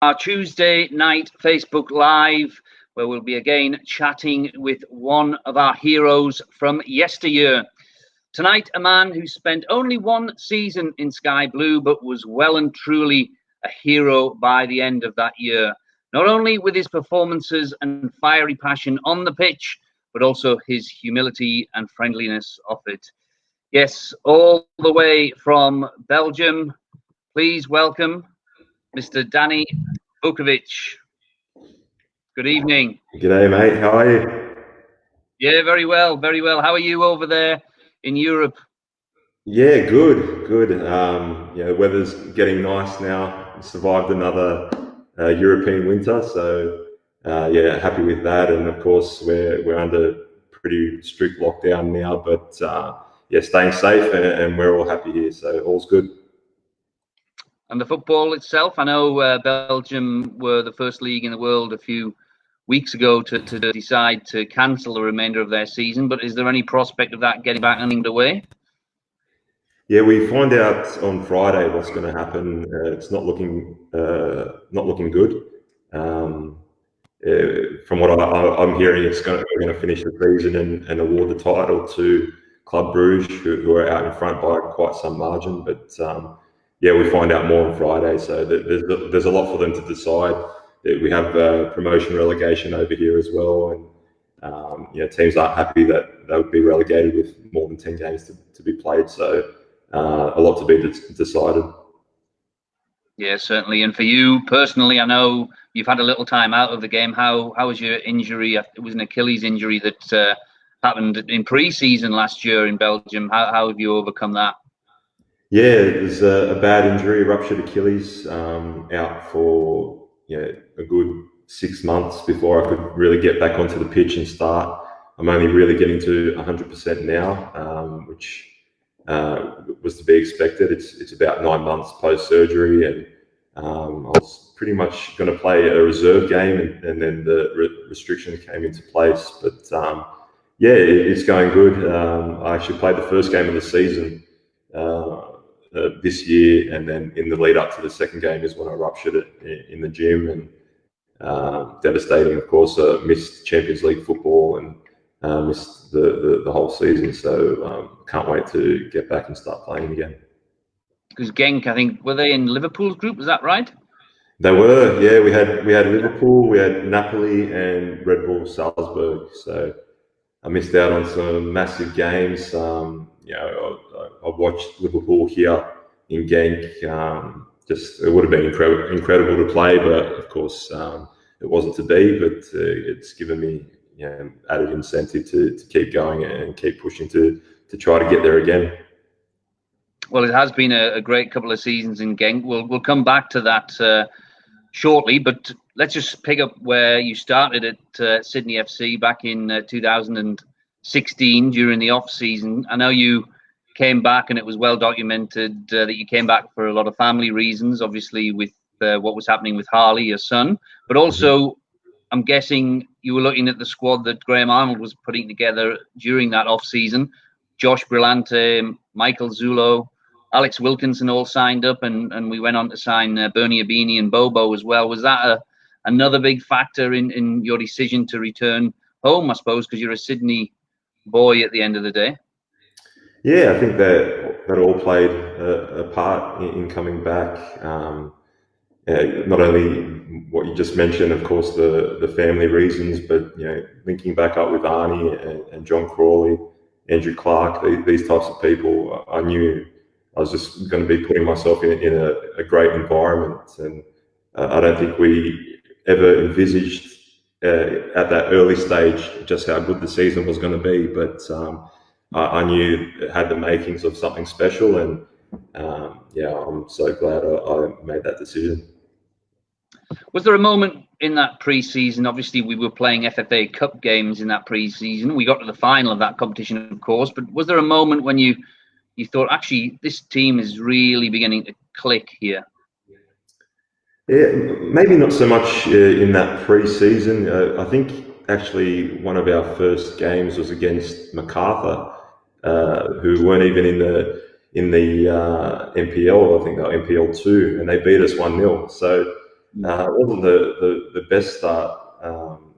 our Tuesday night Facebook Live, where we'll be again chatting with one of our heroes from yesteryear. Tonight, a man who spent only one season in Sky Blue, but was well and truly a hero by the end of that year. Not only with his performances and fiery passion on the pitch, but also his humility and friendliness off it. Yes, all the way from Belgium, please welcome Mr. Danny Vukovic. Good evening. G'day, mate. How are you? Yeah, very well, very well. How are you over there in Europe? Yeah, good. The weather's getting nice now. We survived another European winter, so happy with that. And of course, we're under pretty strict lockdown now, but staying safe, and we're all happy here, so all's good. And the football itself, I know Belgium were the first league in the world a few weeks ago to decide to cancel the remainder of their season, but is there any prospect of that getting back underway? Yeah, we find out on Friday what's going to happen. It's not looking good. From what I'm hearing, we're going to finish the season and award the title to Club Bruges, who are out in front by quite some margin. But we find out more on Friday. So there's a lot for them to decide. We have promotion relegation over here as well, and teams aren't happy that they would be relegated with more than 10 games to be played. So a lot to be decided. Yeah, certainly. And for you personally, I know you've had a little time out of the game. How was your injury? It was an Achilles injury that happened in pre-season last year in Belgium. How have you overcome that? Yeah, it was a bad injury, ruptured Achilles, out for a good 6 months before I could really get back onto the pitch and start. I'm only really getting to 100% now, which was to be expected. It's about 9 months post-surgery, and I was pretty much going to play a reserve game, and then the restriction came into place. But it's going good. I actually played the first game of the season this year, and then in the lead up to the second game is when I ruptured it in the gym, and devastating, of course. Missed Champions League football and missed the whole season, so can't wait to get back and start playing again. Because Genk, I think, were they in Liverpool's group? Was that right? They were, yeah. We had Liverpool, we had Napoli, and Red Bull Salzburg. So I missed out on some massive games. I watched Liverpool here in Genk. It would have been incredible to play, but of course it wasn't to be. But it's given me added incentive to keep going and keep pushing to try to get there again. Well, it has been a great couple of seasons in Genk. We'll come back to that shortly, but let's just pick up where you started at Sydney FC back in 2016 during the off season. I know you came back, and it was well documented that you came back for a lot of family reasons, obviously with what was happening with Harley, your son, but also I'm guessing you were looking at the squad that Graham Arnold was putting together during that off season. Josh Brillante, Michael Zulo, Alex Wilkinson all signed up, and we went on to sign Bernie Abini and Bobo as well. Was that another big factor in your decision to return home, I suppose, because you're a Sydney boy at the end of the day? Yeah, I think that all played a part in coming back. Not only what you just mentioned, of course, the family reasons, but linking back up with Arnie and John Crawley, Andrew Clark, these types of people. I knew I was just going to be putting myself in a great environment, and I don't think we ever envisaged at that early stage just how good the season was going to be. But I knew it had the makings of something special, and I'm so glad I made that decision. Was there a moment in that pre-season? Obviously, we were playing FFA Cup games in that pre-season. We got to the final of that competition, of course. But was there a moment when you thought, actually, this team is really beginning to click here? Yeah, maybe not so much in that pre-season. I think actually one of our first games was against MacArthur, who weren't even in the NPL. I think they were NPL 2, and they beat us 1-0. So It wasn't the best start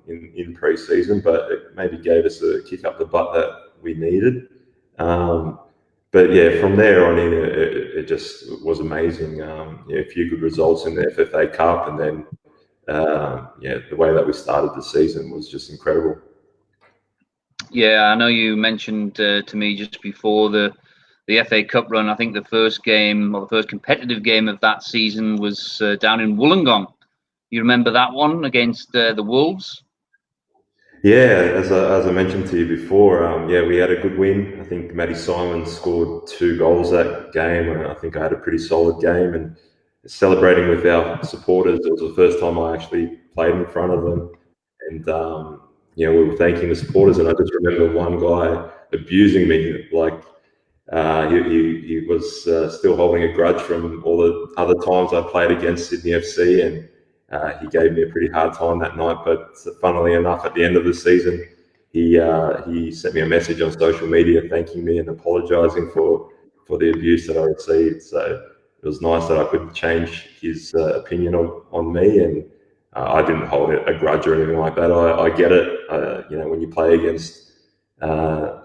in pre-season, but it maybe gave us a kick up the butt that we needed. But yeah, from there on in, it just was amazing. A few good results in the FFA Cup, and then the way that we started the season was just incredible. Yeah, I know you mentioned to me just before the FA Cup run. I think the first game, or the first competitive game of that season, was down in Wollongong. You remember that one against the Wolves? Yeah, as I mentioned to you before, we had a good win. I think Matty Simon scored 2 goals that game, and I think I had a pretty solid game. And celebrating with our supporters, it was the first time I actually played in front of them. And we were thanking the supporters, and I just remember one guy abusing me, like he was still holding a grudge from all the other times I played against Sydney FC, and he gave me a pretty hard time that night. But funnily enough, at the end of the season, he sent me a message on social media thanking me and apologising for the abuse that I received. So it was nice that I could change his opinion on me, and I didn't hold a grudge or anything like that. I get it. When you play against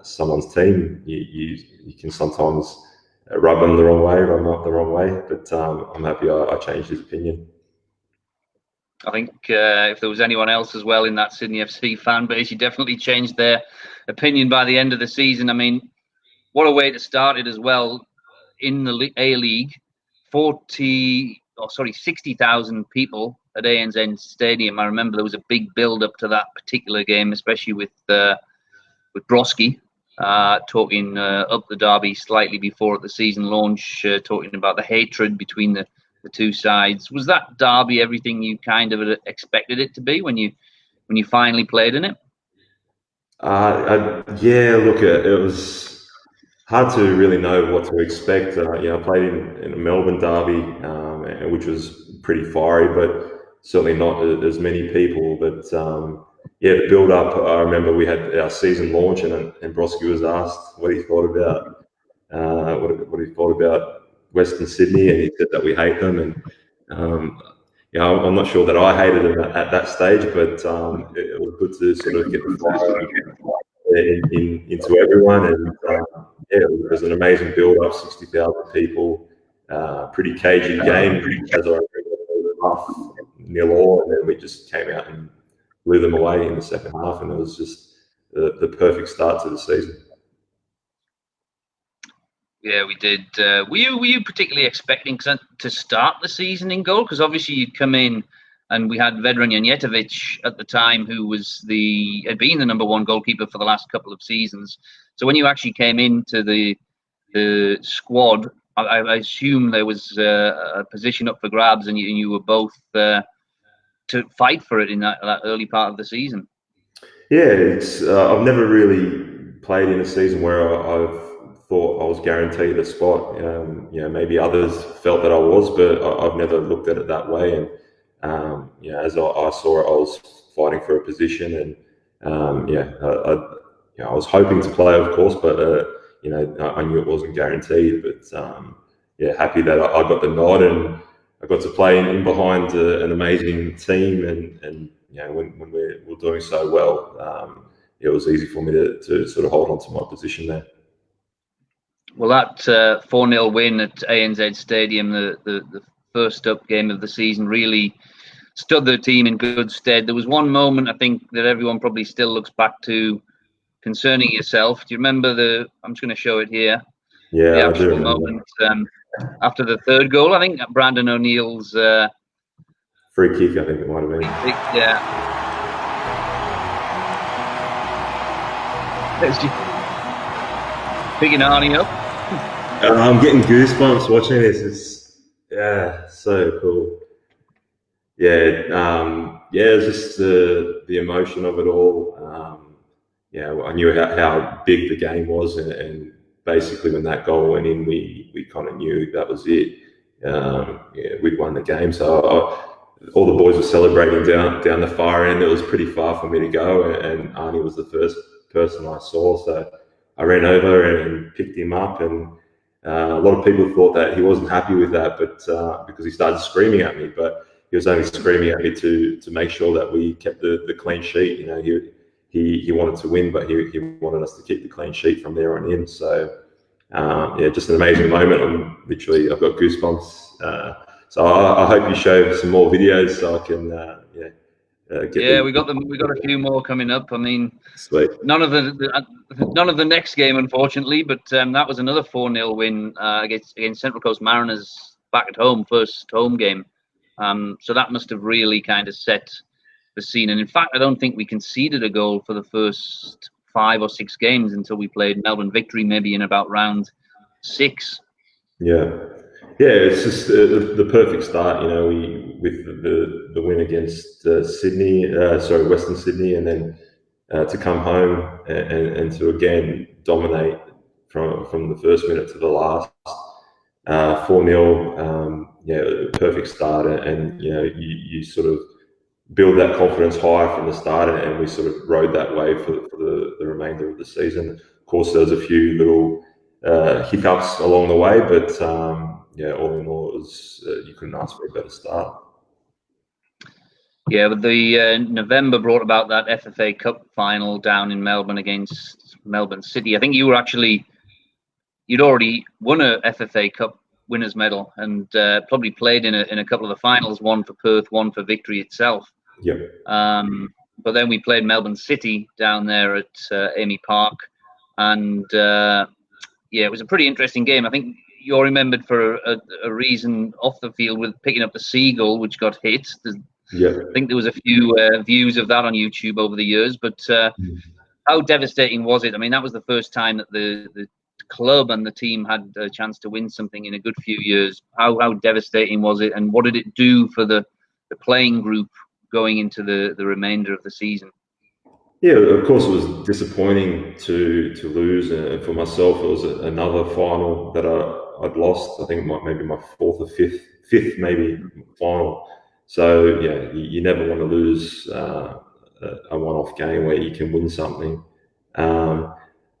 someone's team, you can sometimes rub them up the wrong way. But I'm happy I changed his opinion. I think if there was anyone else as well in that Sydney FC fan base, you definitely changed their opinion by the end of the season. I mean, what a way to start it as well in the A-League. 60,000 people at ANZ Stadium. I remember there was a big build up to that particular game, especially with Broski talking up the derby slightly before the season launch, talking about the hatred between the two sides. Was that derby everything you kind of expected it to be when you finally played in it? Look, it was hard to really know what to expect. I played in a Melbourne derby, which was pretty fiery, but certainly not as many people. But the build up. I remember we had our season launch, and Broski was asked what he thought about Western Sydney, and he said that we hate them. And I'm not sure that I hated them at that stage, but it was good to sort of get the fire into everyone. And it was an amazing build up, 60,000 people, pretty cagey game, as I remember, 0-0, and then we just came out and blew them away in the second half, and it was just the perfect start to the season. Yeah, we did. Were you particularly expecting to start the season in goal? Because obviously you'd come in, and we had Vedran Janjetovic at the time, who had been the number 1 goalkeeper for the last couple of seasons. So when you actually came into the squad, I assume there was a position up for grabs, and you were both to fight for it in that early part of the season. Yeah, I've never really played in a season where I've thought I was guaranteed a spot. Maybe others felt that I was, but I've never looked at it that way. And as I saw it, I was fighting for a position, and I was hoping to play, of course, but I knew it wasn't guaranteed. But happy that I got the nod, and I got to play in behind an amazing team, and when we're doing so well, it was easy for me to sort of hold on to my position there. Well, that 4-0 win at ANZ Stadium, the first up game of the season, really stood the team in good stead. There was one moment, I think, that everyone probably still looks back to concerning yourself. Do you remember I'm just going to show it here. Yeah, the actual moment after the third goal. I think Brandon O'Neill's free kick, I think it might have been. Yeah. Picking Arnie up. I'm getting goosebumps watching this. It's so cool. It's just the emotion of it all. I knew how big the game was, and basically when that goal went in, we kind of knew that was it. We'd won the game. So all the boys were celebrating down the far end. It was pretty far for me to go, and Arnie was the first person I saw. So I ran over and picked him up, and a lot of people thought that he wasn't happy with that, but because he started screaming at me. But he was only screaming at me to make sure that we kept the clean sheet. You know, he wanted to win, but he wanted us to keep the clean sheet from there on in. So yeah, just an amazing moment. I've got goosebumps. So I hope you show some more videos so I can we got them. We got a few more coming up. I mean, sweet. None of the next game, unfortunately, but that was another 4-0 win against Central Coast Mariners back at home, first home game. So that must have really kind of set the scene. And in fact, I don't think we conceded a goal for the first 5 or 6 games until we played Melbourne Victory, maybe in about round 6. Yeah, it's just the perfect start. You know, with the win against Western Sydney, and then to come home and to again dominate from the first minute to the last. 4-0, perfect start, and you know you sort of build that confidence high from the start, and we sort of rode that wave for the remainder of the season. Of course, there was a few little hiccups along the way, but all in all, it was you couldn't ask for a better start. Yeah, but the November brought about that FFA Cup final down in Melbourne against Melbourne City. I think you'd already won a FFA Cup winners medal, and probably played in a couple of the finals, one for Perth, one for Victory itself. Yep. But then we played Melbourne City down there at Amy Park, and it was a pretty interesting game. I think you're remembered for a reason off the field with picking up the seagull, which got hit. Yeah. I think there was a few views of that on YouTube over the years, but how devastating was it? I mean, that was the first time that the club and the team had a chance to win something in a good few years. How devastating was it, and what did it do for the playing group going into the remainder of the season? Yeah, of course, it was disappointing to lose, and for myself, it was another final that I'd lost. I think maybe my fourth or fifth maybe final. So yeah, you never want to lose a one-off game where you can win something.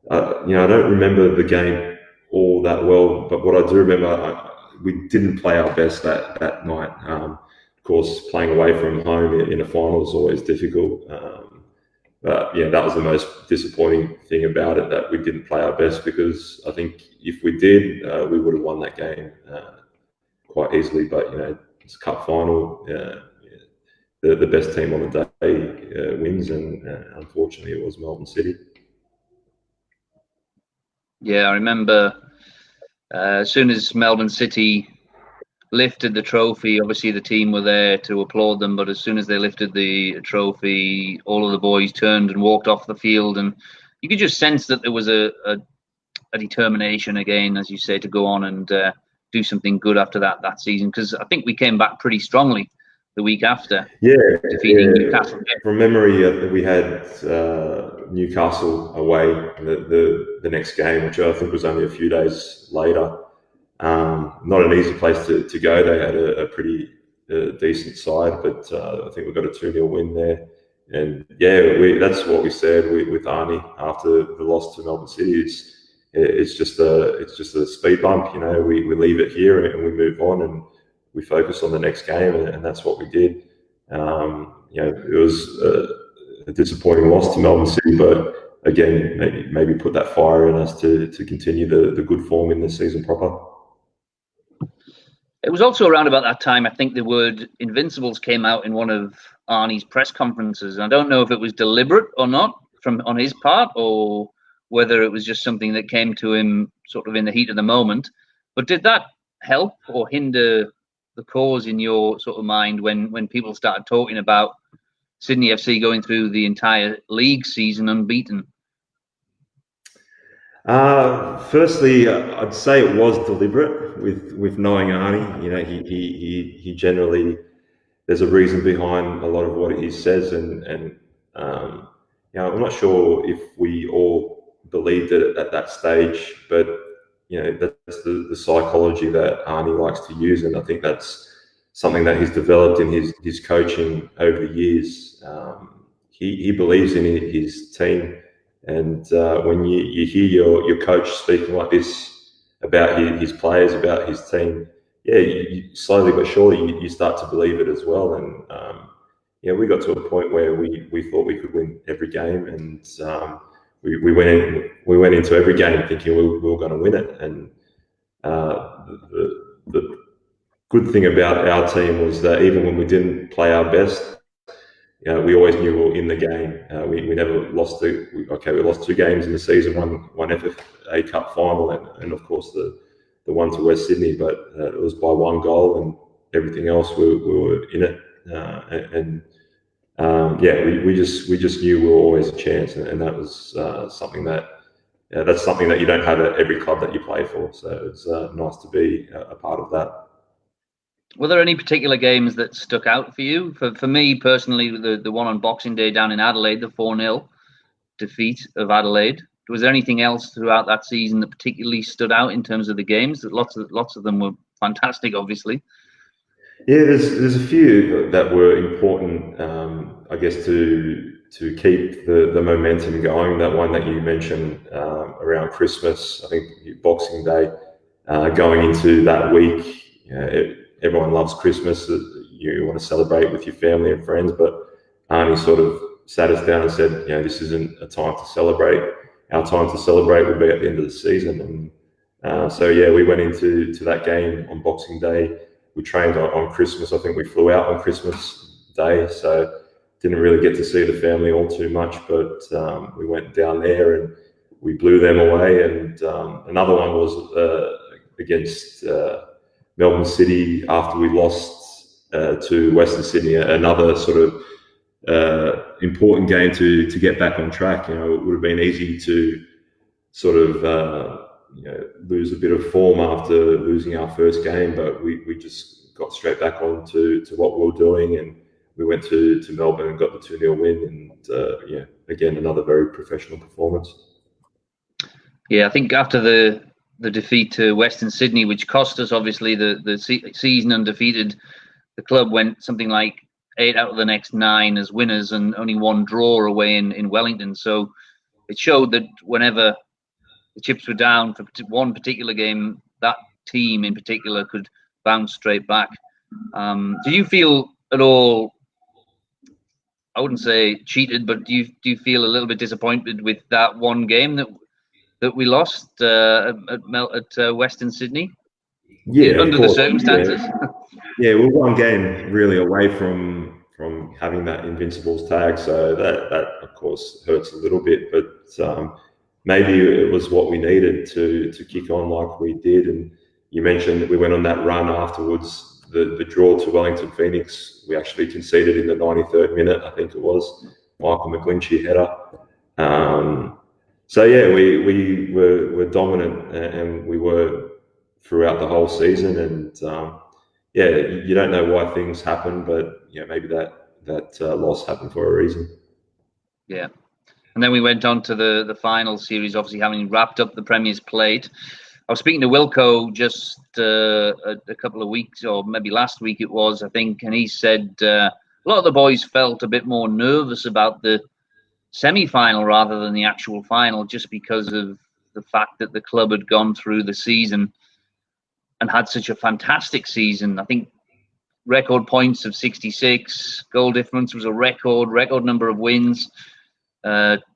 I don't remember the game all that well, but what I do remember, we didn't play our best that night. Of course, playing away from home in a final is always difficult. But yeah, that was the most disappointing thing about it, that we didn't play our best, because I think if we did, we would have won that game quite easily. But it's a cup final. The best team on the day wins, and unfortunately, it was Melbourne City. Yeah, I remember as soon as Melbourne City lifted the trophy, obviously the team were there to applaud them, but as soon as they lifted the trophy, all of the boys turned and walked off the field, and you could just sense that there was a determination again, as you say, to go on and do something good after that season, because I think we came back pretty strongly the week after. Defeating Newcastle. From memory, we had Newcastle away the next game, which I think was only a few days later. Not an easy place to go. They had a pretty decent side, but I think we got a 2-0 win there. And that's what we said with Arnie after the loss to Melbourne City. It's just a speed bump. We leave it here and we move on, and we focus on the next game, and that's what we did. It was a disappointing loss to Melbourne City, but again, maybe put that fire in us to continue the good form in the season proper. It was also around about that time, I think the word Invincibles came out in one of Arnie's press conferences. I don't know if it was deliberate or not on his part, or whether it was just something that came to him sort of in the heat of the moment. But did that help or hinder the cause in your sort of mind when people started talking about Sydney FC going through the entire league season unbeaten? Firstly, I'd say it was deliberate with knowing Arnie. He generally, there's a reason behind a lot of what he says, and I'm not sure if we all believed it at that stage, but that's the psychology that Arnie likes to use, and I think that's something that he's developed in his coaching over the years. He believes in his team. And when you hear your coach speaking like this about his players, about his team, yeah, you slowly but surely you start to believe it as well. And yeah, we got to a point where we thought we could win every game, and we went into every game thinking we were going to win it. And the good thing about our team was that even when we didn't play our best, we always knew we were in the game. We never lost. We lost 2 games in the season, one FA Cup final, and of course the one to West Sydney, but it was by 1 goal, and everything else we were in it. We just knew we were always a chance, and that was something that you don't have at every club that you play for. So it's nice to be a part of that. Were there any particular games that stuck out for you? For me personally, the one on Boxing Day down in Adelaide, the 4-0 defeat of Adelaide. Was there anything else throughout that season that particularly stood out in terms of the games? Lots of them were fantastic, obviously. Yeah, there's a few that were important, I guess, to keep the momentum going. That one that you mentioned around Christmas, I think Boxing Day, going into that week, everyone loves Christmas. You want to celebrate with your family and friends, but Arnie sort of sat us down and said, this isn't a time to celebrate. Our time to celebrate will be at the end of the season. And we went into that game on Boxing Day. We trained on Christmas. I think we flew out on Christmas Day, so didn't really get to see the family all too much, but we went down there and we blew them away. And another one was against Melbourne City after we lost to Western Sydney, another sort of important game to get back on track. It would have been easy to sort of lose a bit of form after losing our first game, but we just got straight back on to what we were doing, and we went to Melbourne and got the 2-0 win, and again, another very professional performance. Yeah, I think after the defeat to Western Sydney, which cost us obviously the season undefeated, the club went something like 8 out of the next 9 as winners and only 1 draw away in Wellington. So it showed that whenever the chips were down for one particular game, that team in particular could bounce straight back. Do you feel at all, I wouldn't say cheated, but do you feel a little bit disappointed with that one game that we lost at Western Sydney? Yeah, under the circumstances. Yeah, we're one game really away from having that Invincibles tag, so that of course hurts a little bit, but maybe it was what we needed to kick on like we did. And you mentioned that we went on that run afterwards. The draw to Wellington Phoenix, we actually conceded in the 93rd minute, I think it was, Michael McGlinchey header. We were dominant, and we were throughout the whole season. And you don't know why things happen, but maybe that loss happened for a reason. Yeah. And then we went on to the final series, obviously having wrapped up the Premier's Plate. I was speaking to Wilco just a couple of weeks, or maybe last week it was, I think, and he said a lot of the boys felt a bit more nervous about the semi-final rather than the actual final, just because of the fact that the club had gone through the season and had such a fantastic season. I think record points of 66, goal difference was a record number of wins,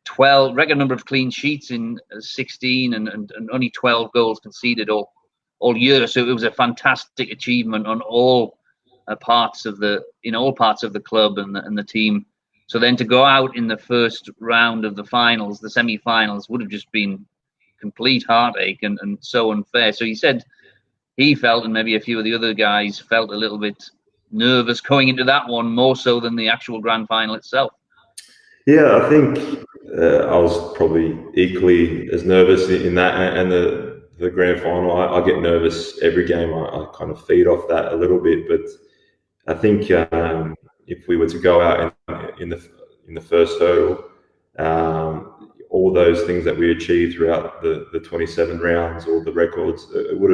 12 record number of clean sheets in 16, and only 12 goals conceded all year. So it was a fantastic achievement on all parts of the club and the team. So then to go out in the first round of the finals, the semi-finals, would have just been complete heartache and so unfair. So he said he felt, and maybe a few of the other guys felt, a little bit nervous going into that one, more so than the actual grand final itself. Yeah, I think I was probably equally as nervous in that and the grand final. I get nervous every game. I kind of feed off that a little bit, but I think if we were to go out in the first hurdle, all those things that we achieved throughout the 27 rounds, all the records, it would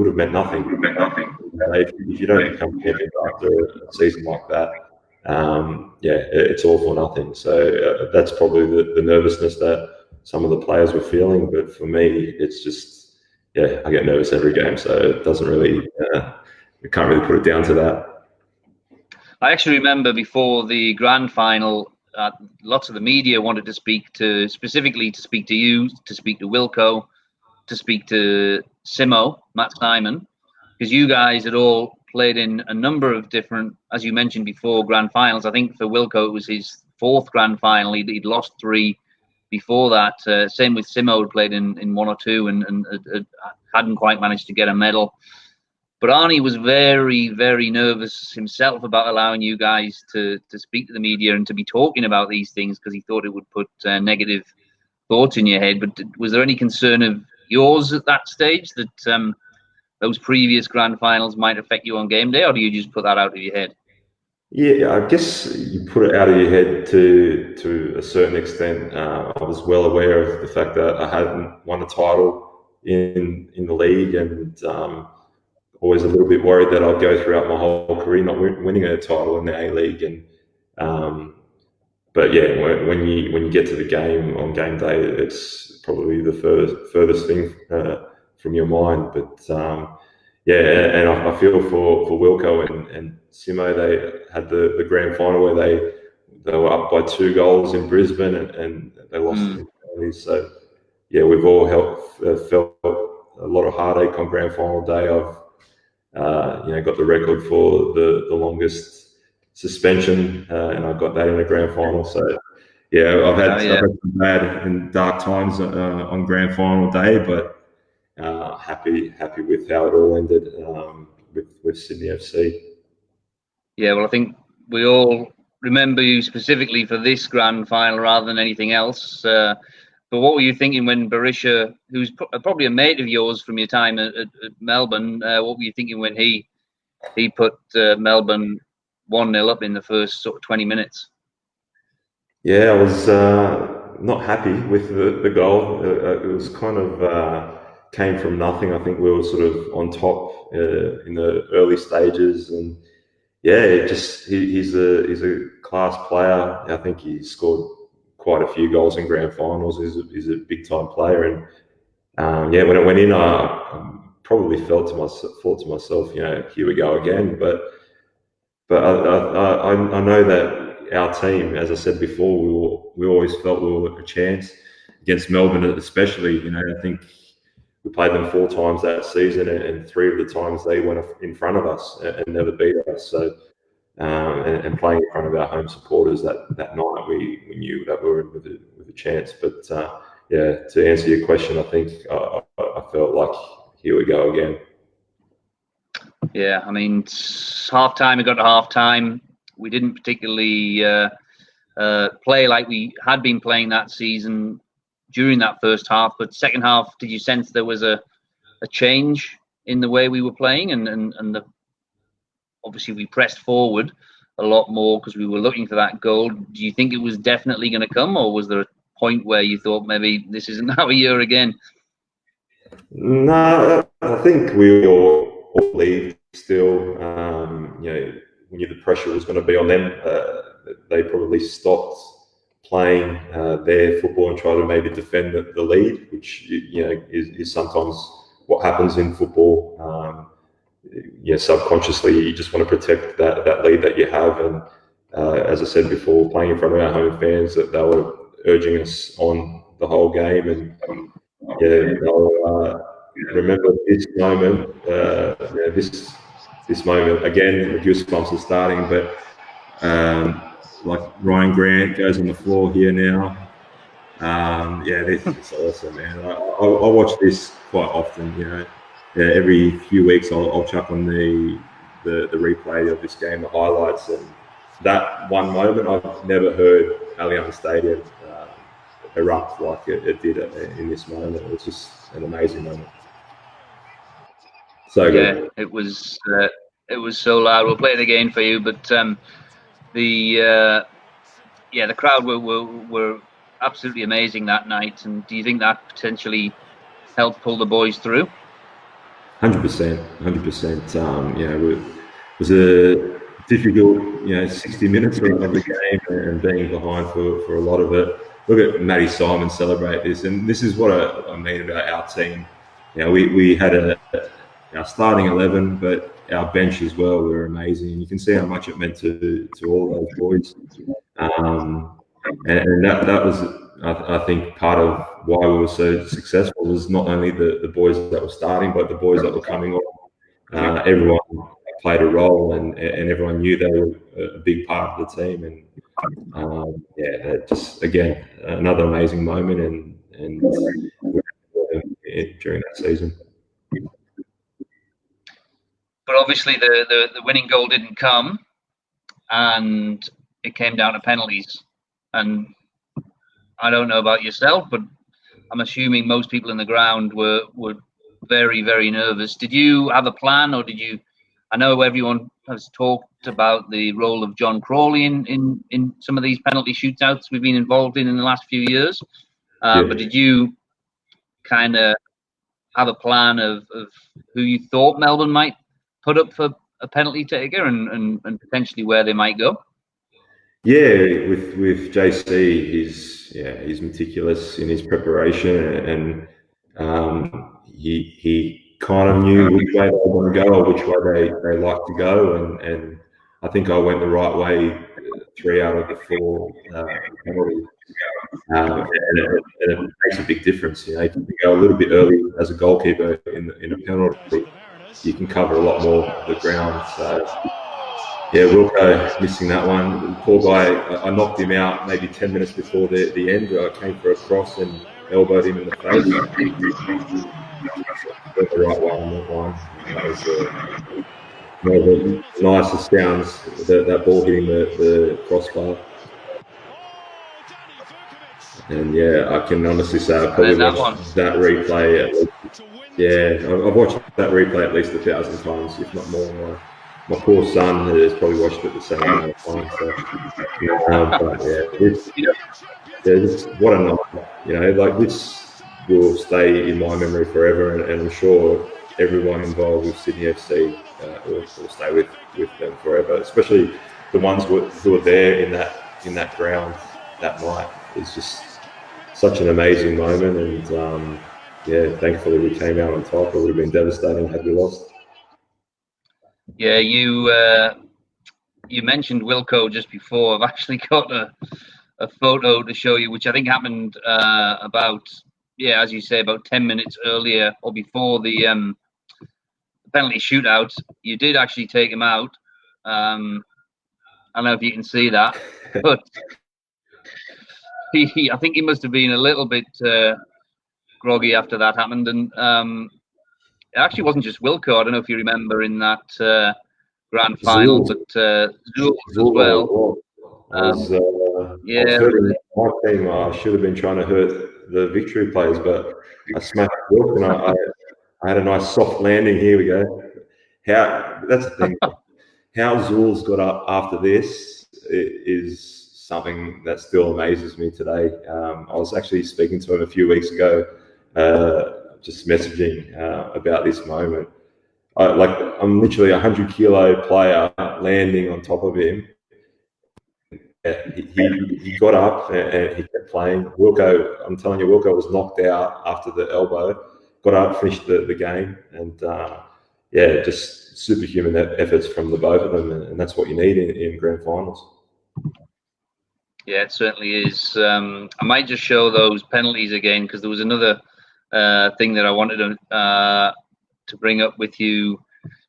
have meant nothing. If you don't become champion after a season like that, it's all for nothing. So that's probably the nervousness that some of the players were feeling. But for me, it's just yeah, I get nervous every game, so it doesn't really, I can't really put it down to that. I actually remember before the grand final, lots of the media wanted to specifically speak to you, to speak to Wilco, to speak to Simo, Matt Simon, because you guys had all played in a number of different, as you mentioned before, grand finals. I think for Wilco, it was his 4th grand final. He'd lost 3 before that. Same with Simo, had played in 1 or 2 and hadn't quite managed to get a medal. But Arnie was very, very nervous himself about allowing you guys to speak to the media and to be talking about these things, because he thought it would put negative thoughts in your head. But was there any concern of yours at that stage that those previous grand finals might affect you on game day, or do you just put that out of your head? Yeah, I guess you put it out of your head to a certain extent. I was well aware of the fact that I hadn't won a title in the league, and always a little bit worried that I'd go throughout my whole career not winning a title in the A-League. And but yeah, when you get to the game on game day, it's probably the furthest thing from your mind. But yeah, and I feel for Wilco and Simo. They had the grand final where they were up by 2 goals in Brisbane, and they lost in penalties. So yeah, we've all felt a lot of heartache on grand final day. I've got the record for the longest suspension, and I got that in a grand final. So yeah, I've had some bad and dark times on grand final day, but happy with how it all ended with Sydney FC. Yeah, well, I think we all remember you specifically for this grand final rather than anything else. But what were you thinking when Berisha, who's probably a mate of yours from your time at Melbourne, what were you thinking when he put Melbourne 1-0 up in the first sort of 20 minutes? Yeah, I was not happy with the goal. It was kind of came from nothing. I think we were sort of on top in the early stages, and yeah, he's a class player. I think he scored quite a few goals in grand finals. He's a big time player, and yeah, when it went in, I probably thought to myself, here we go again. But I know that our team, as I said before, we always felt we were a chance against Melbourne, especially. I think we played them 4 times that season, and 3 of the times they went in front of us and never beat us. So, and playing in front of our home supporters that night, we knew that we were in with a chance. But yeah, to answer your question, I think I felt like here we go again. Yeah, I mean, half time. We got to half time. We didn't particularly play like we had been playing that season during that first half. But second half, did you sense there was a change in the way we were playing? And obviously we pressed forward a lot more because we were looking for that goal. Do you think it was definitely going to come, or was there a point where you thought maybe this isn't our year again? No, I think we all believed still. We knew the pressure was going to be on them. They probably stopped playing their football and try to maybe defend the lead, which is sometimes what happens in football. Subconsciously you just want to protect that lead that you have. And as I said before, playing in front of our home fans, that they were urging us on the whole game. And remember this moment. This moment again, the goosebumps are starting. But like Ryan Grant goes on the floor here now. This is awesome, man. I watch this quite often. Every few weeks I'll chuck on the replay of this game, the highlights, and that one moment I've never heard Allianz Stadium erupt like it did in this moment. It was just an amazing moment. So good. It was so loud. We'll play it again for you, but the crowd were absolutely amazing that night. And do you think that potentially helped pull the boys through? 100%. It was a difficult, 60 minutes of the game and being behind for a lot of it. Look at Matty Simon celebrate this, and this is what I mean about our team. we had our starting 11, but our bench as well were amazing. You can see how much it meant to all those boys. And that was, I think, part of why we were so successful was not only the boys that were starting, but the boys that were coming on. Everyone played a role, and everyone knew they were a big part of the team. And just again another amazing moment, and during that season. But obviously, the winning goal didn't come, and it came down to penalties. And I don't know about yourself, but I'm assuming most people in the ground were very, very nervous. Did you have a plan, or did you? I know everyone has talked about the role of John Crawley in some of these penalty shootouts we've been involved in the last few years. But did you kind of have a plan of who you thought Melbourne might put up for a penalty taker and potentially where they might go? Yeah, with JC, he's meticulous in his preparation, and he kind of knew which way they were going to go or which way they like to go, and I think I went the right way 3 out of the 4 penalties. And it makes a big difference. You can go a little bit early as a goalkeeper in a penalty. You can cover a lot more of the ground. So yeah, Wilco missing that one. The poor guy, I knocked him out maybe 10 minutes before the end. I came for a cross and elbowed him in the face. Went the right way on that one. That was one of the nicest sounds, that ball hitting the crossbar. And yeah, I can honestly say I probably watched that replay. I've watched that replay at least 1,000 times, if not more. My poor son has probably watched it the same amount of times. So, what a night! Like this will stay in my memory forever, and I'm sure everyone involved with Sydney FC will stay with them forever. Especially the ones who were there in that ground that night. It's just such an amazing moment, and thankfully we came out on top. It would have been devastating had we lost. Yeah, you mentioned Wilco just before. I've actually got a photo to show you, which I think happened about, as you say, about 10 minutes earlier or before the penalty shootout. You did actually take him out. I don't know if you can see that, but I think he must have been a little bit groggy after that happened. And it actually wasn't just Wilco. I don't know if you remember in that grand final, but Zuul as well. I was hurting my team. I should have been trying to hurt the Victory players, but I smashed Wilk, and I had a nice soft landing. Here we go. That's the thing. How Zuul's got up after this is something that still amazes me today. I was actually speaking to him a few weeks ago, just messaging about this moment. I'm literally a 100-kilo player landing on top of him. He got up and he kept playing. Wilco, I'm telling you, Wilco was knocked out after the elbow. Got up, finished the game, and just superhuman efforts from the both of them, and that's what you need in grand finals. Yeah, it certainly is. I might just show those penalties again, because there was another thing that I wanted to bring up with you,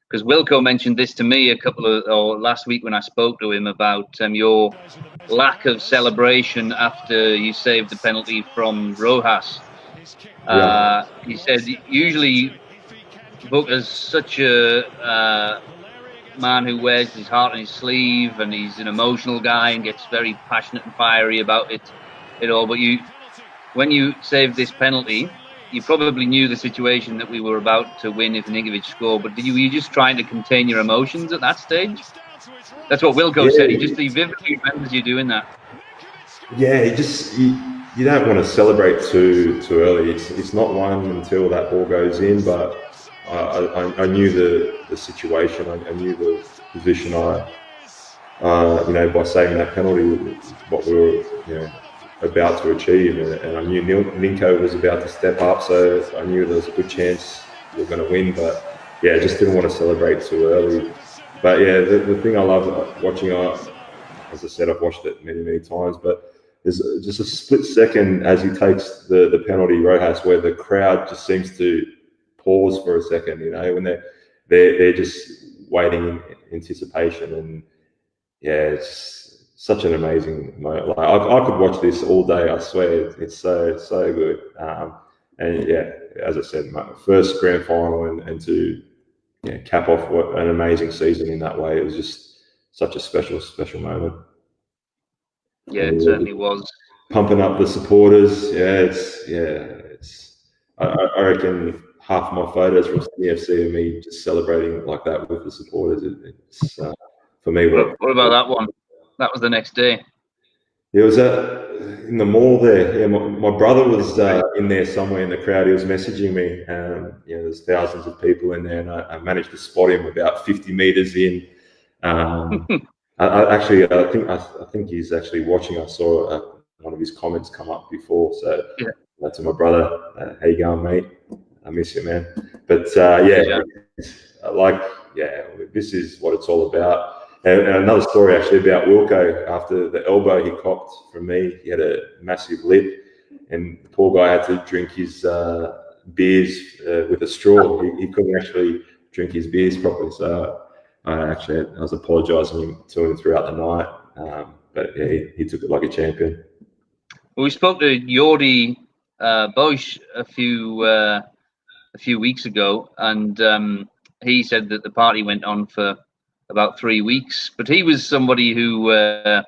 because Wilco mentioned this to me last week when I spoke to him about your lack of celebration after you saved the penalty from Rojas. He said usually Vuk is such a man who wears his heart on his sleeve, and he's an emotional guy and gets very passionate and fiery about it all. But when you saved this penalty, you probably knew the situation that we were about to win if Ninkovic scored. But were you just trying to contain your emotions at that stage? That's what Wilco said. He vividly remembers you doing that. Yeah, you don't want to celebrate too early. It's not one until that ball goes in, but I knew the situation. I knew the position. By saving that penalty, what we were about to achieve, and I knew Ninko was about to step up, so I knew there was a good chance we were going to win. But yeah, I just didn't want to celebrate too early. But yeah, the thing I love watching, as I said, I've watched it many times, but there's just a split second as he takes the penalty, Rojas, where the crowd just seems to pause for a second, when they're just waiting in anticipation. And yeah, it's such an amazing moment. Like I could watch this all day. I swear, it's so good. And yeah, as I said, my first grand final, and to cap off what an amazing season in that way. It was just such a special moment. Yeah, it certainly was. Pumping up the supporters. I reckon half of my photos from Sydney FC are me just celebrating like that with the supporters. It's for me. What about that one? That was the next day. It was in the mall there. Yeah, my brother was in there somewhere in the crowd. He was messaging me. There's thousands of people in there, and I managed to spot him about 50 meters in. I think he's actually watching. I saw one of his comments come up before. So to my brother, how you going, mate? I miss you, man. But this is what it's all about. And another story actually about Wilco. After the elbow he copped from me, he had a massive lip, and the poor guy had to drink his beers with a straw. He couldn't actually drink his beers properly. So I was apologising to him throughout the night. But yeah, he took it like a champion. Well, we spoke to Jordi Bosch a few weeks ago, and he said that the party went on for about 3 weeks. But he was somebody who had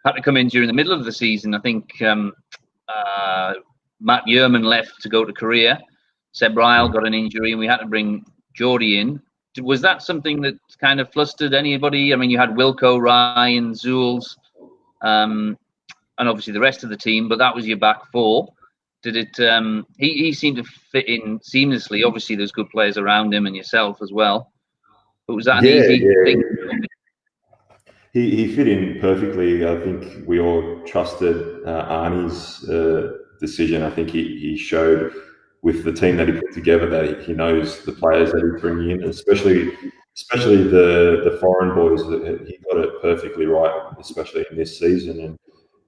to come in during the middle of the season. I think Matt Yerman left to go to Korea. Seb Ryle got an injury, and we had to bring Jordi in. Was that something that kind of flustered anybody? I mean, you had Wilco, Ryan, Zules, and obviously the rest of the team, but that was your back four. Did it? He seemed to fit in seamlessly. Obviously, there's good players around him and yourself as well. But was that an easy thing? He fit in perfectly. I think we all trusted Arnie's decision. I think he showed with the team that he put together that he knows the players that he's bringing in, especially the foreign boys. He got it perfectly right, especially in this season.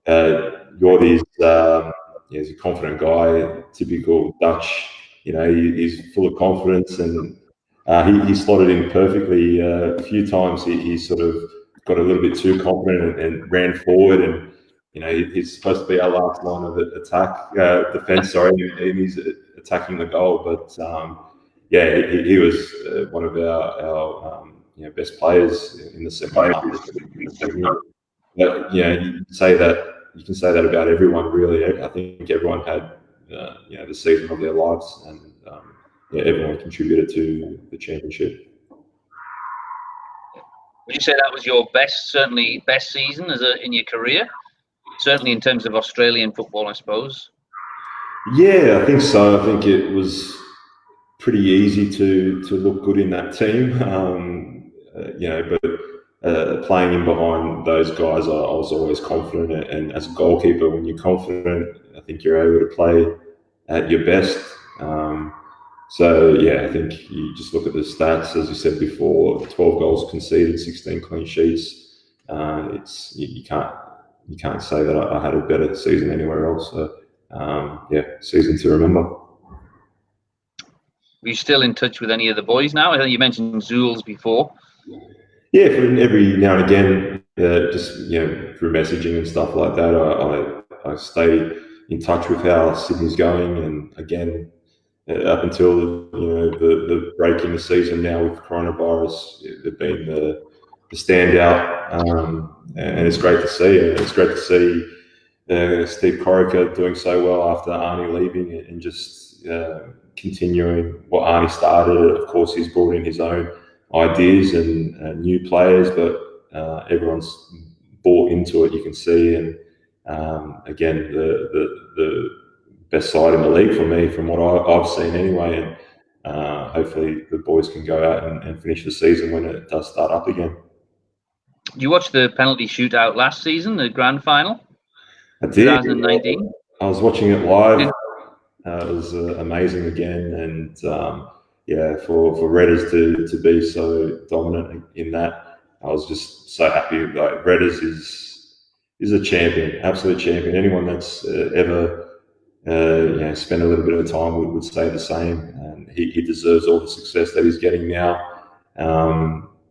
And Jordi's he's a confident guy, typical Dutch. He's full of confidence, and he slotted in perfectly. A few times he sort of got a little bit too confident and ran forward, and he's supposed to be our last line of defense. Sorry, and he's attacking the goal. But he was one of our best players in the second half. But you can say that about everyone, really. I think everyone had the season of their lives, and everyone contributed to the championship. Would you say that was your best season in your career? Certainly in terms of Australian football, I suppose. Yeah, I think so. I think it was pretty easy to look good in that team. But playing in behind those guys, I was always confident. And as a goalkeeper, when you're confident, I think you're able to play at your best. I think you just look at the stats, as you said before: 12 goals conceded, 16 clean sheets. You can't say that I had a better season anywhere else. So, season to remember. Are you still in touch with any of the boys now? I think you mentioned Zules before. Yeah, every now and again, just through messaging and stuff like that, I stay in touch with how Sydney's going, and again, up until the break in the season now with coronavirus, they've been the standout, and it's great to see. It's great to see Steve Corica doing so well after Arnie leaving, and just continuing what Arnie started. Of course, he's brought in his own ideas and new players, but everyone's bought into it. You can see, and again, the best side in the league for me, from what I've seen anyway. And hopefully, the boys can go out and finish the season when it does start up again. Did you watch the penalty shootout last season, the grand final? I did. 2019. I was watching it live. It was amazing again, and for Redders to be so dominant in that, I was just so happy. Like Redders is a champion, absolute champion. Anyone that's ever spent a little bit of time would say the same. And he deserves all the success that he's getting now.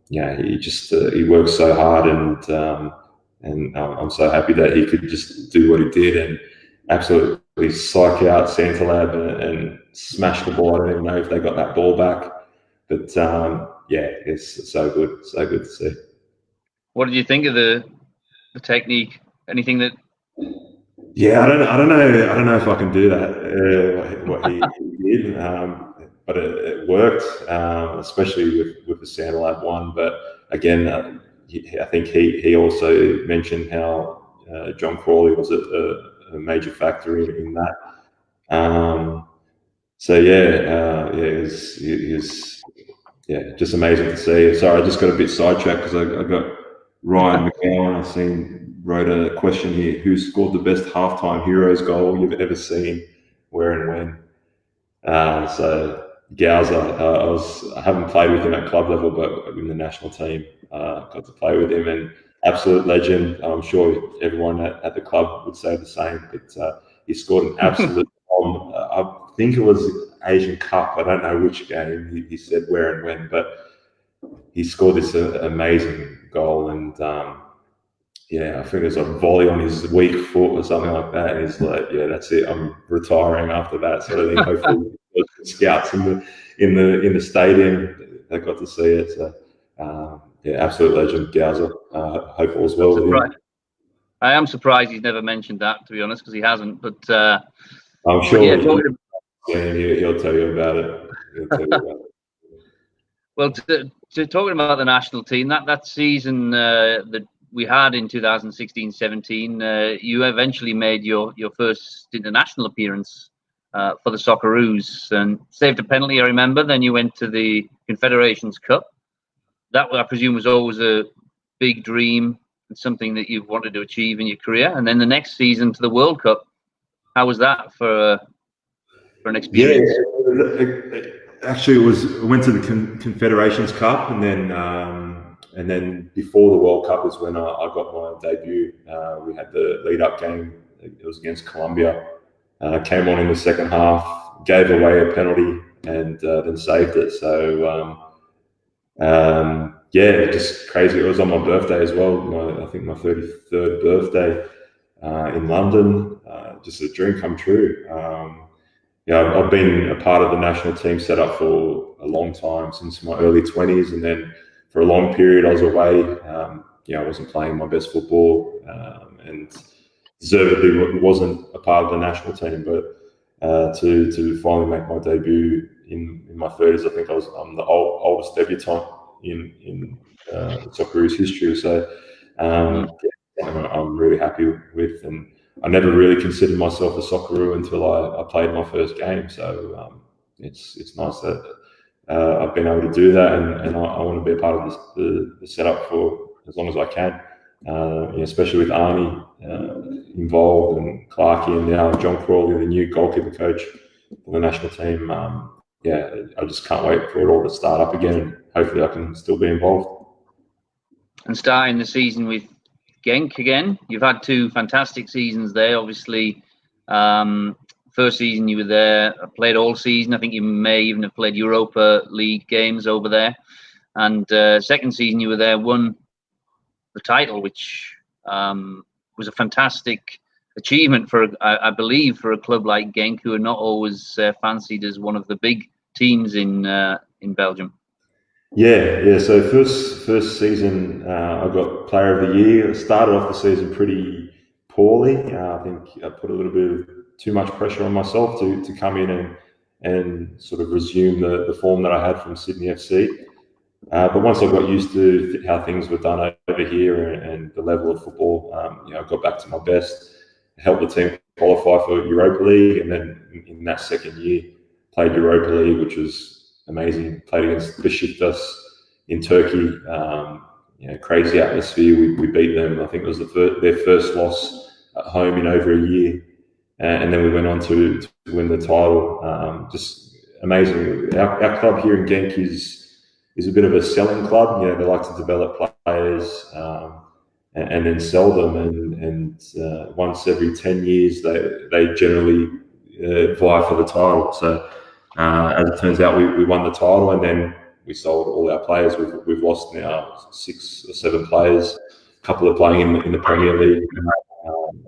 He works so hard, and I'm so happy that he could just do what he did and absolutely psych out Santalab and smash the ball. I don't even know if they got that ball back, but it's so good to see. What did you think of the technique? Anything that? Yeah, I don't know if I can do that. What he did, but it worked, especially with the Santalab one. But again, I think he also mentioned how John Crawley was a major factor in that. It was just amazing to see. Sorry, I just got a bit sidetracked because I got Ryan McGowan. I've seen wrote a question here: who scored the best halftime heroes goal you've ever seen, where and when? So Gowser, I haven't played with him at club level, but in the national team, got to play with him, and absolute legend. I'm sure everyone at the club would say the same, but he scored an absolute bomb. I think it was Asian Cup. I don't know which game. He said where and when, but he scored this amazing goal, and I think it's a volley on his weak foot or something like that. And he's like, that's it. I'm retiring after that sort of thing. Hopefully, scouts in the stadium, they got to see it. So, absolute legend, Gowser. Hope all's well with him. I am surprised he's never mentioned that, to be honest, because he hasn't. But I'm sure he'll tell you about it. Well, to talking about the national team, that season that we had in 2016-17, you eventually made your first international appearance for the Socceroos and saved a penalty, I remember. Then you went to the Confederations Cup. That, I presume, was always a big dream and something that you've wanted to achieve in your career. And then the next season to the World Cup. How was that for an experience? Yeah, actually, I went to the Confederations Cup, and then before the World Cup was when I got my debut. We had the lead-up game. It was against Colombia. Came on in the second half, gave away a penalty, and then saved it. So, just crazy. It was on my birthday as well. I think my 33rd birthday in London. Just a dream come true. I've been a part of the national team setup for a long time, since my early 20s, and then for a long period I was away. I wasn't playing my best football, and deservedly wasn't a part of the national team. But to finally make my debut in my 30s, I think I'm the oldest debutant in Socceroos history. So I'm really happy with, and I never really considered myself a Socceroo until I played my first game. So it's nice that I've been able to do that, and I want to be a part of the setup for as long as I can, especially with Arnie involved, and Clarkey, and now John Crawley, the new goalkeeper coach for the national team. I just can't wait for it all to start up again, and hopefully I can still be involved. And starting the season with Genk again. You've had two fantastic seasons there. Obviously, first season you were there, played all season. I think you may even have played Europa League games over there. And second season you were there, won the title, which was a fantastic achievement for, I believe, for a club like Genk, who are not always fancied as one of the big teams in Belgium. So first season, I got Player of the Year. I started off the season pretty poorly. I think I put a little bit of too much pressure on myself to come in and sort of resume the form that I had from Sydney FC. But once I got used to how things were done over here and the level of football, I got back to my best, helped the team qualify for Europa League, and then in that second year, played Europa League, which was amazing. Played against Besiktas in Turkey. Crazy atmosphere. We beat them. I think it was their first loss at home in over a year, and then we went on to win the title. Just amazing. Our club here in Genk is a bit of a selling club. They like to develop players and then sell them, and once every 10 years they generally vie for the title. So as it turns out, we won the title, and then we sold all our players. We've lost now 6 or 7 players. A couple are playing in the Premier League,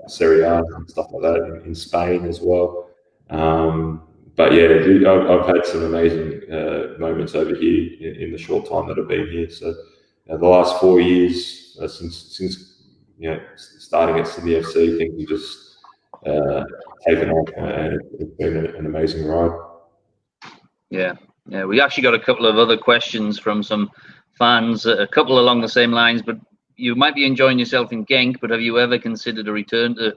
Serie A and stuff like that in Spain as well. But yeah, I've had some amazing moments over here in the short time that I've been here. So the last 4 years since starting at Sydney FC, things have just taken off, and it's been an amazing ride. Yeah, we actually got a couple of other questions from some fans, a couple along the same lines. But you might be enjoying yourself in Genk, but have you ever considered a return to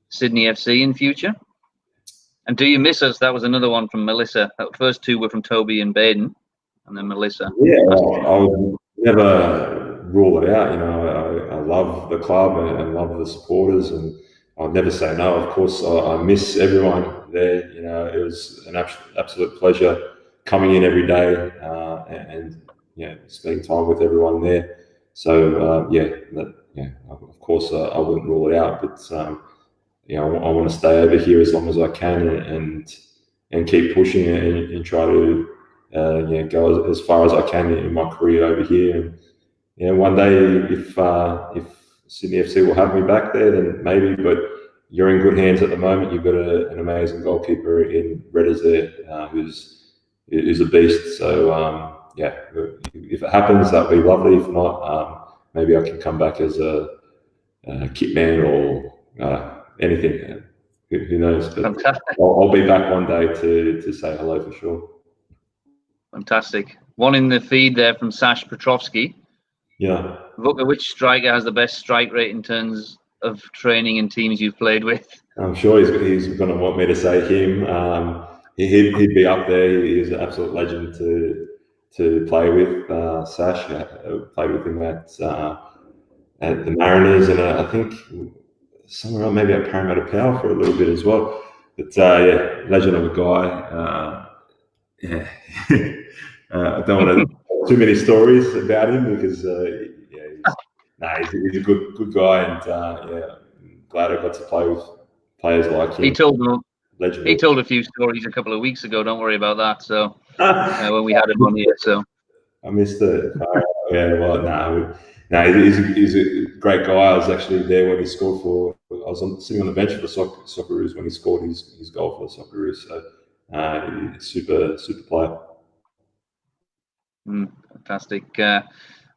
Sydney FC in future? And do you miss us? That was another one from Melissa. The first 2 were from Toby and Baden, and then Melissa. Yeah, I would never rule it out. I love the club and love the supporters, and I'll never say no. Of course, I miss everyone there. It was an absolute pleasure coming in every day and spending time with everyone there. So of course, I wouldn't rule it out, but I want to stay over here as long as I can and keep pushing it and try to go as far as I can in my career over here. And one day, if Sydney FC will have me back there, then maybe. But you're in good hands at the moment. You've got an amazing goalkeeper in Redders there, who's a beast. So if it happens, that'd be lovely. If not, maybe I can come back as a kit man or anything. Who knows? But I'll be back one day to say hello for sure. Fantastic. One in the feed there from Sash Petrovsky. Yeah. Which striker has the best strike rate in terms of training and teams you've played with? I'm sure he's going to want me to say him. He'd be up there. He's an absolute legend to play with. Sash, I played with him at the Mariners, and I think somewhere else, maybe at Parramatta Power for a little bit as well. But legend of a guy. I don't want to tell too many stories about him because he's a good guy, and glad I got to play with players like him. He told a few stories a couple of weeks ago. Don't worry about that. So when we had him on here, so I missed it. He's a great guy. I was actually there when he scored I was sitting on the bench for the Socceroos when he scored his goal for the Socceroos. So super player. Fantastic.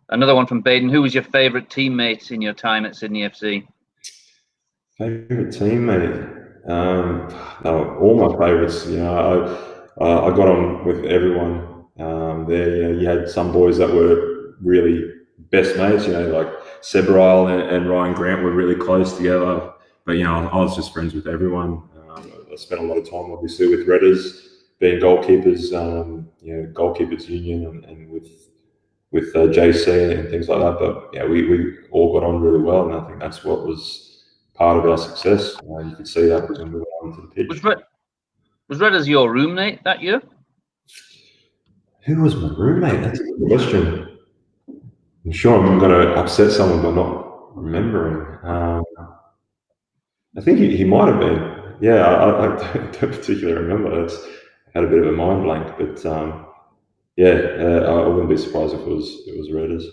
Another one from Baden. Who was your favourite teammate in your time at Sydney FC? Favourite teammate? All my favourites. I got on with everyone there. You had some boys that were really best mates. Like Sebryle and Ryan Grant were really close together. But I was just friends with everyone. I spent a lot of time, obviously, with Redders, being goalkeepers, goalkeepers union, and with JC and things like that. But we all got on really well, and I think that's what was part of our success. You could see that when we went onto the pitch. Was Redders your roommate that year? Who was my roommate? That's a good question. I'm sure I'm going to upset someone by not remembering. I think he might have been. Yeah, I don't particularly remember. I had a bit of a mind blank, but I wouldn't be surprised if it was Redders.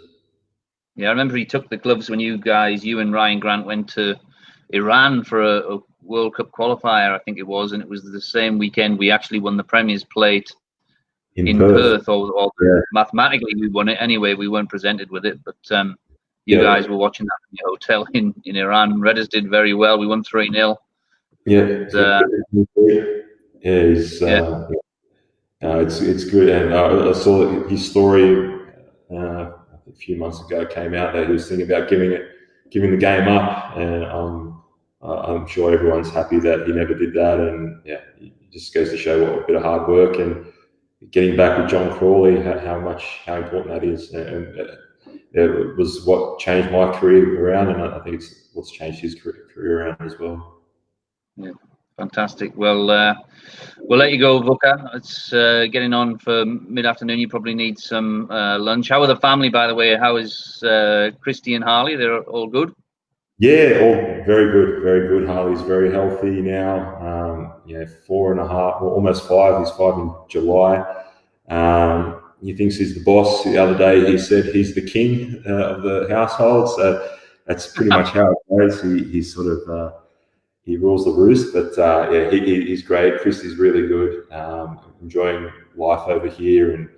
Yeah, I remember he took the gloves when you and Ryan Grant went to Iran for a World Cup qualifier, I think it was, and it was the same weekend we actually won the Premier's Plate in Perth. Mathematically we won it anyway. We weren't presented with it, but you guys were watching that in your hotel in Iran. Redders did very well. We won 3-0. It's good, and I saw his story a few months ago. Came out that he was thinking about giving the game up, and I'm sure everyone's happy that he never did that. And it just goes to show what a bit of hard work and getting back with John Crawley, how important that is. And it was what changed my career around, and I think it's what's changed his career around as well. Yeah, fantastic. Well, we'll let you go, Vuka. It's getting on for mid-afternoon. You probably need some lunch. How are the family, by the way? How is Christy and Harley? They're all good? Yeah, all very good, very good. Harley's very healthy now. 4.5, well, almost 5. He's 5 in July. He thinks he's the boss. The other day he said he's the king of the household. So that's pretty much how it goes. He's sort of he rules the roost. But he's great. Christy's really good. Enjoying life over here, and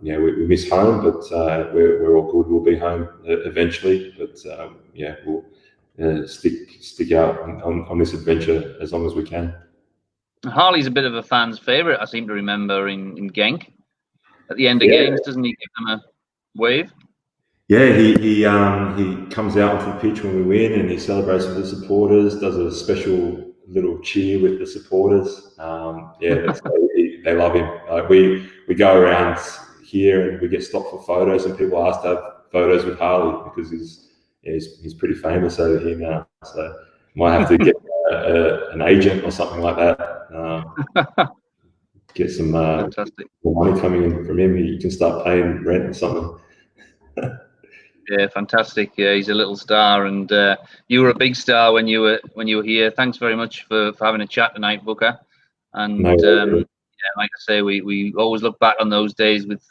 we miss home, but we're all good. We'll be home eventually. But we'll stick out on this adventure as long as we can. Harley's a bit of a fan's favourite, I seem to remember, in Genk. At the end of games, doesn't he give them a wave? Yeah, he comes out onto the pitch when we win, and he celebrates with the supporters. Does a special little cheer with the supporters. They love him. We go around here and we get stopped for photos, and people ask to have photos with Harley because he's pretty famous over here now. So might have to get an agent or something like that. Get some more money coming in from him. You can start paying rent or something. Yeah, fantastic. Yeah, he's a little star, and you were a big star when you were here. Thanks very much for having a chat tonight, Vuka. And like I say, we always look back on those days with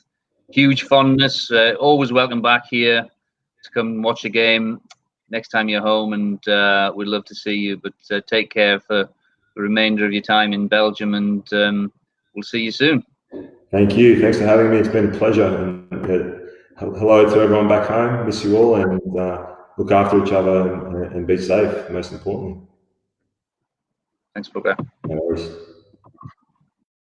huge fondness. Always welcome back here to come and watch a game next time you're home, and we'd love to see you. But take care for the remainder of your time in Belgium, and we'll see you soon. Thank you. Thanks for having me. It's been a pleasure. And, hello to everyone back home. Miss you all, and look after each other and be safe, most importantly. Thanks, Booker. No worries.